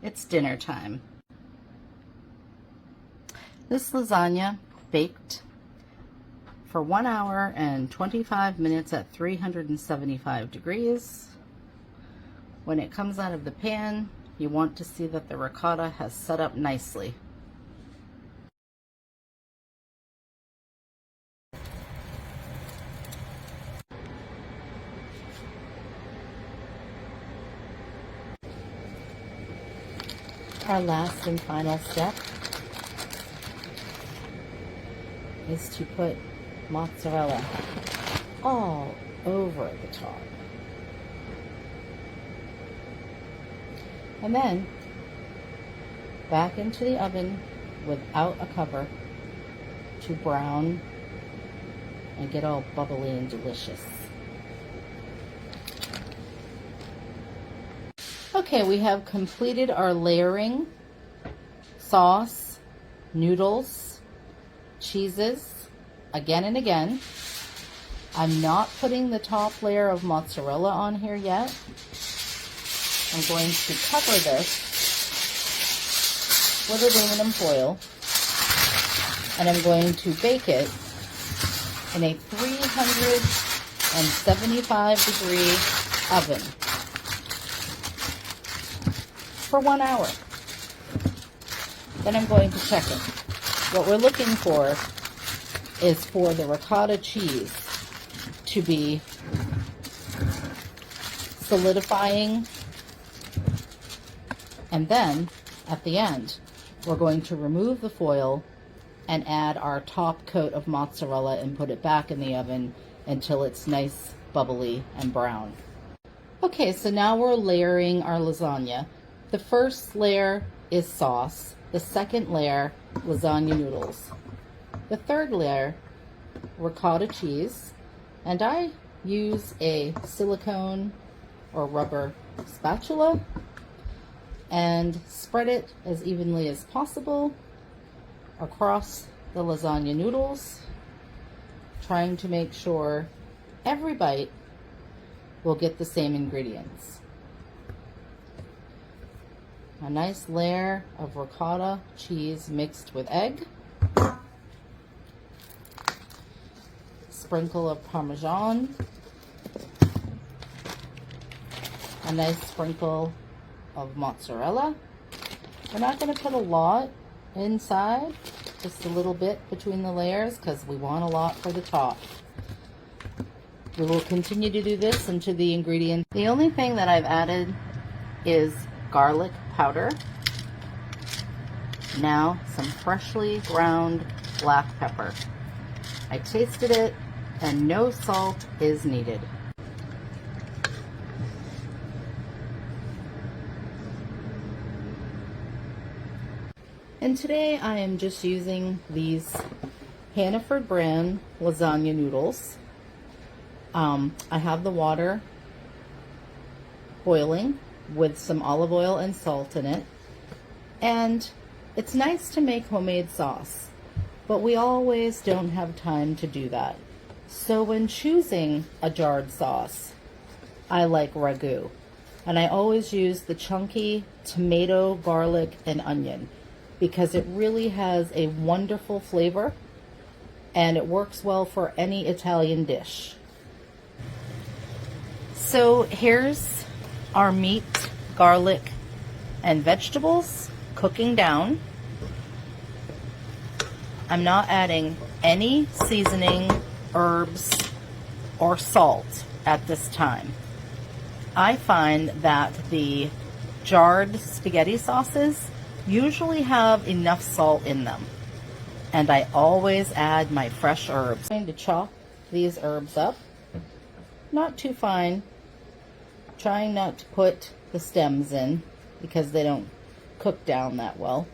It's dinner time. This lasagna baked for 1 hour and 25 minutes at 375 degrees. When it comes out of the pan, you want to see that the ricotta has set up nicely. Our last and final step is to put mozzarella all over the top. And then back into the oven without a cover to brown and get all bubbly and delicious. Okay, we have completed our layering, sauce, noodles, cheeses, again and again. I'm not putting the top layer of mozzarella on here yet. I'm going to cover this with aluminum foil, and I'm going to bake it in a 375 degree oven for 1 hour. Then I'm going to check it. What we're looking for is for the ricotta cheese to be solidifying, and then at the end we're going to remove the foil and add our top coat of mozzarella and put it back in the oven until it's nice, bubbly, and brown. Okay, so now we're layering our lasagna. The first layer is sauce. The second layer, lasagna noodles. The third layer, ricotta cheese. And I use a silicone or rubber spatula and spread it as evenly as possible across the lasagna noodles, trying to make sure every bite will get the same ingredients. A nice layer of ricotta cheese mixed with egg, sprinkle of Parmesan, a nice sprinkle of mozzarella. We're not going to put a lot inside, just a little bit between the layers because we want a lot for the top. We will continue to do this into the ingredients. The only thing that I've added is garlic powder. Now some freshly ground black pepper. I tasted it and no salt is needed. And today I am just using these Hannaford brand lasagna noodles. I have the water boiling with some olive oil and salt in it. And it's nice to make homemade sauce, but we always don't have time to do that. So when choosing a jarred sauce, I like ragu. And I always use the chunky tomato, garlic, and onion because it really has a wonderful flavor and it works well for any Italian dish. So here's our meat, garlic, and vegetables cooking down. I'm not adding any seasoning, herbs, or salt at this time. I find that the jarred spaghetti sauces usually have enough salt in them, and I always add my fresh herbs. I'm going to chop these herbs up, not too fine, trying not to put the stems in because they don't cook down that well.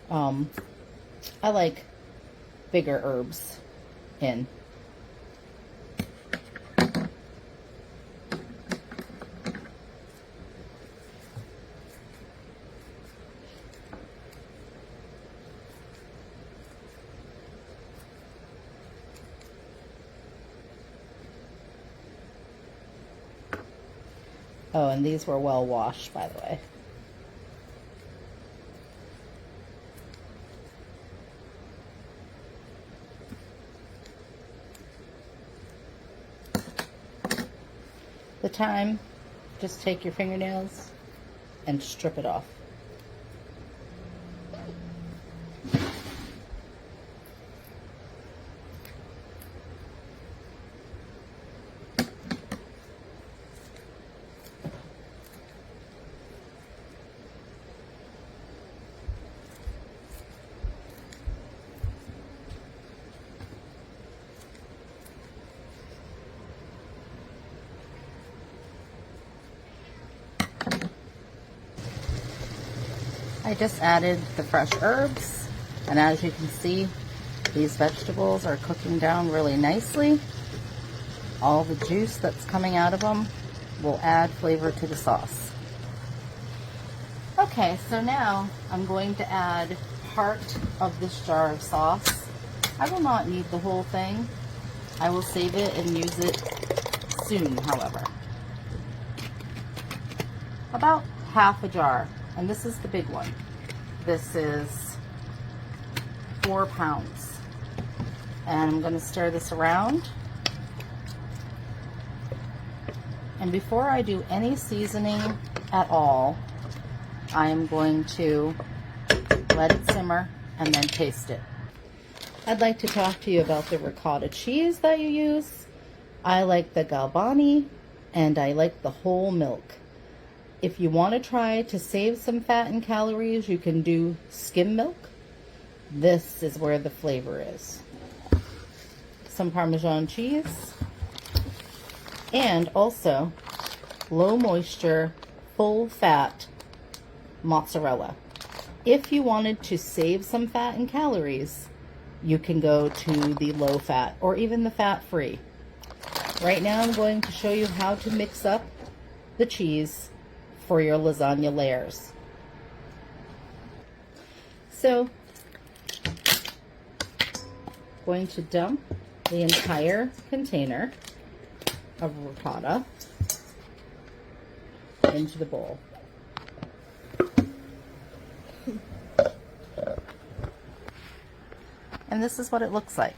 I like bigger herbs in. Oh, and these were well washed, by the way. the time, just take your fingernails and strip it off. I just added the fresh herbs, and as you can see, these vegetables are cooking down really nicely. All the juice that's coming out of them will add flavor to the sauce. Okay, so now I'm going to add part of this jar of sauce. I will not need the whole thing. I will save it and use it soon, however. About half a jar. And this is the big one. This is 4 pounds. And I'm going to stir this around. And before I do any seasoning at all, I am going to let it simmer and then taste it. I'd like to talk to you about the ricotta cheese that you use. I like the Galbani, and I like the whole milk. If you want to try to save some fat and calories, you can do skim milk. This is where the flavor is. Some Parmesan cheese, and also low moisture, full fat mozzarella. If you wanted to save some fat and calories, you can go to the low fat or even the fat free. Right now I'm going to show you how to mix up the cheese for your lasagna layers. So, going to dump the entire container of ricotta into the bowl. And this is what it looks like.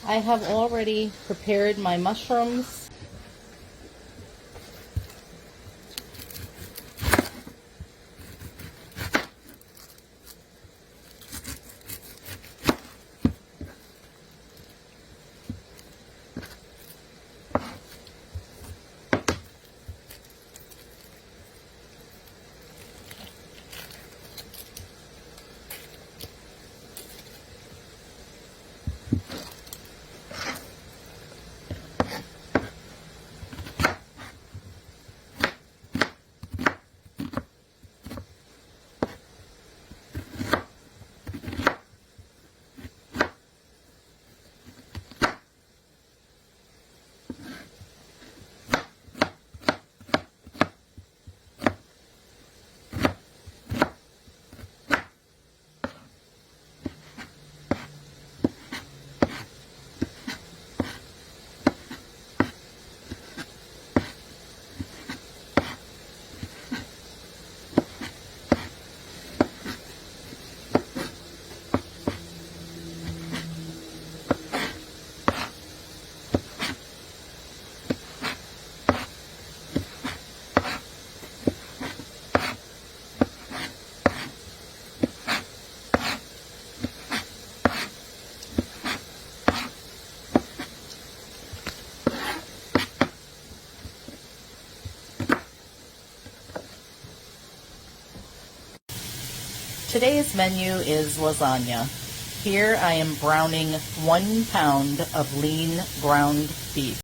I have already prepared my mushrooms. Today's menu is lasagna. Here I am browning 1 pound of lean ground beef.